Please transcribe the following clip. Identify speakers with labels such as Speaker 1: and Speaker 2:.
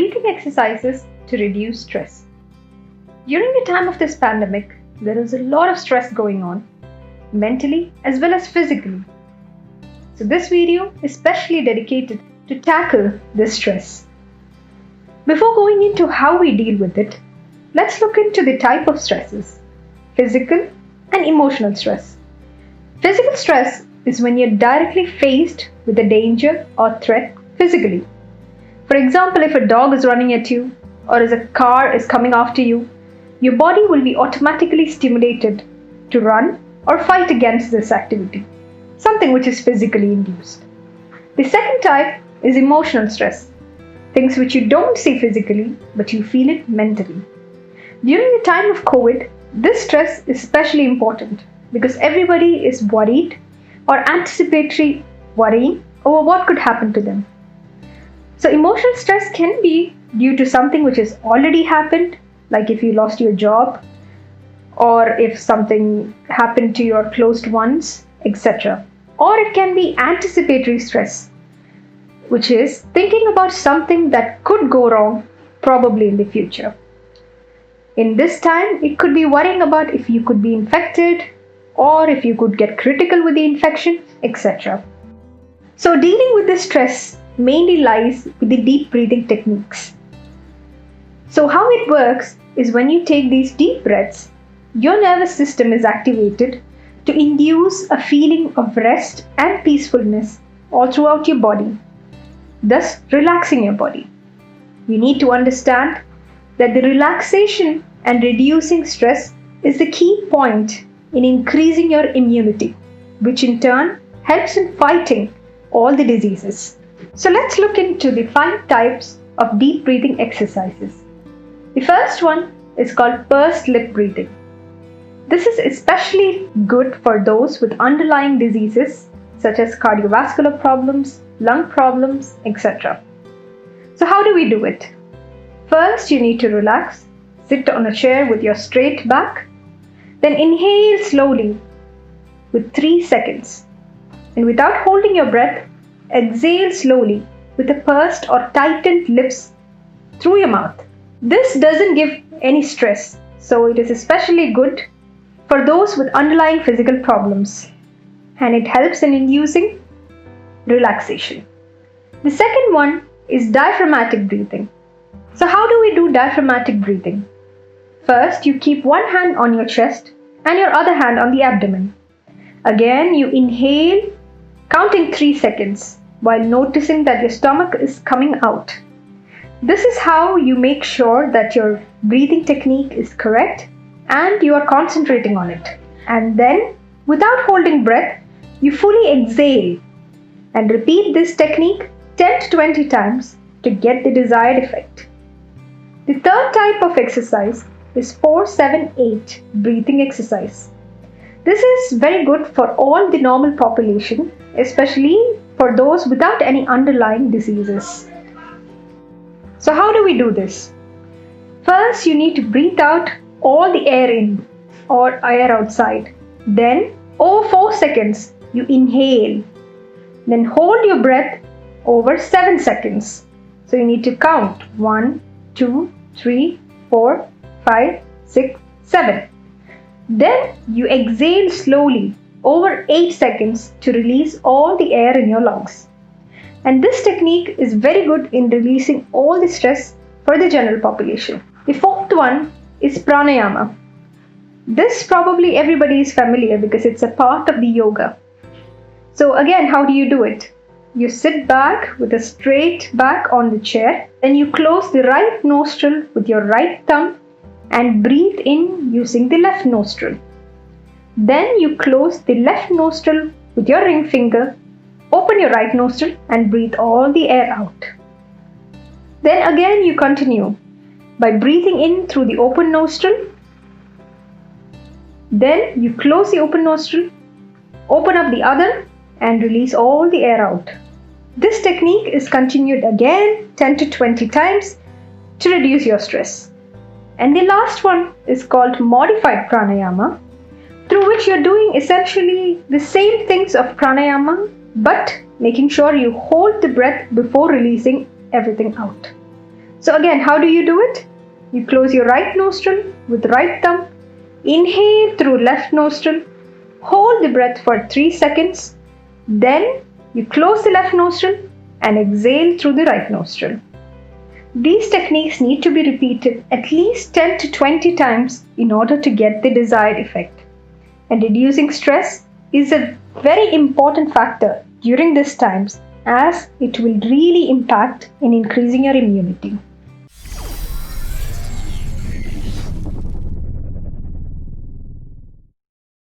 Speaker 1: breathing exercises to reduce stress. During the time of this pandemic, there is a lot of stress going on, mentally as well as physically. So this video is specially dedicated to tackle this stress. Before going into how we deal with it, let's look into the type of stresses: physical and emotional stress. Physical stress is when you're directly faced with a danger or threat physically. For example, if a dog is running at you or as a car is coming after you, your body will be automatically stimulated to run or fight against this activity, something which is physically induced. The second type is emotional stress, things which you don't see physically but you feel it mentally. During the time of COVID, this stress is especially important because everybody is worried or anticipatory worrying over what could happen to them. So emotional stress can be due to something which has already happened, like if you lost your job or if something happened to your closed ones, etc. Or it can be anticipatory stress, which is thinking about something that could go wrong probably in the future. In this time, it could be worrying about if you could be infected or if you could get critical with the infection, etc. So dealing with this stress mainly lies with the deep breathing techniques. So how it works is when you take these deep breaths, your nervous system is activated to induce a feeling of rest and peacefulness all throughout your body, thus relaxing your body. You need to understand that the relaxation and reducing stress is the key point in increasing your immunity, which in turn helps in fighting all the diseases. So let's look into the 5 types of deep breathing exercises. The first one is called pursed lip breathing. This is especially good for those with underlying diseases such as cardiovascular problems, lung problems, etc. So how do we do it? First, you need to relax. Sit on a chair with your straight back. Then inhale slowly with 3 seconds. And without holding your breath, exhale slowly with a pursed or tightened lips through your mouth. This doesn't give any stress, so it is especially good for those with underlying physical problems, and it helps in inducing relaxation. The second one is diaphragmatic breathing. So how do we do diaphragmatic breathing? First, you keep one hand on your chest and your other hand on the abdomen. Again, you inhale, counting 3 seconds, while noticing that your stomach is coming out. This is how you make sure that your breathing technique is correct and you are concentrating on it. And then, without holding breath, you fully exhale and repeat this technique 10 to 20 times to get the desired effect. The third type of exercise is 4-7-8 breathing exercise. This is very good for all the normal population, especially for those without any underlying diseases. So how do we do this? First, you need to breathe out all the air in or air outside. Then, over 4 seconds, you inhale. Then hold your breath over 7 seconds. So you need to count 1, 2, 3, 4, 5, 6, 7. Then you exhale slowly over 8 seconds to release all the air in your lungs. And this technique is very good in releasing all the stress for the general population. The fourth one is pranayama. This probably everybody is familiar because it's a part of the yoga. So again, how do you do it? You sit back with a straight back on the chair. Then you close the right nostril with your right thumb and breathe in using the left nostril. Then you close the left nostril with your ring finger. Open your right nostril and breathe all the air out. Then again you continue by breathing in through the open nostril. Then you close the open nostril, open up the other and release all the air out. This technique is continued again 10 to 20 times to reduce your stress. And the last one is called modified pranayama, through which you're doing essentially the same things of pranayama, but making sure you hold the breath before releasing everything out. So again, how do you do it? You close your right nostril with right thumb, inhale through left nostril, hold the breath for 3 seconds, then you close the left nostril and exhale through the right nostril. These techniques need to be repeated at least 10 to 20 times in order to get the desired effect. And reducing stress is a very important factor during these times, as it will really impact in increasing your immunity.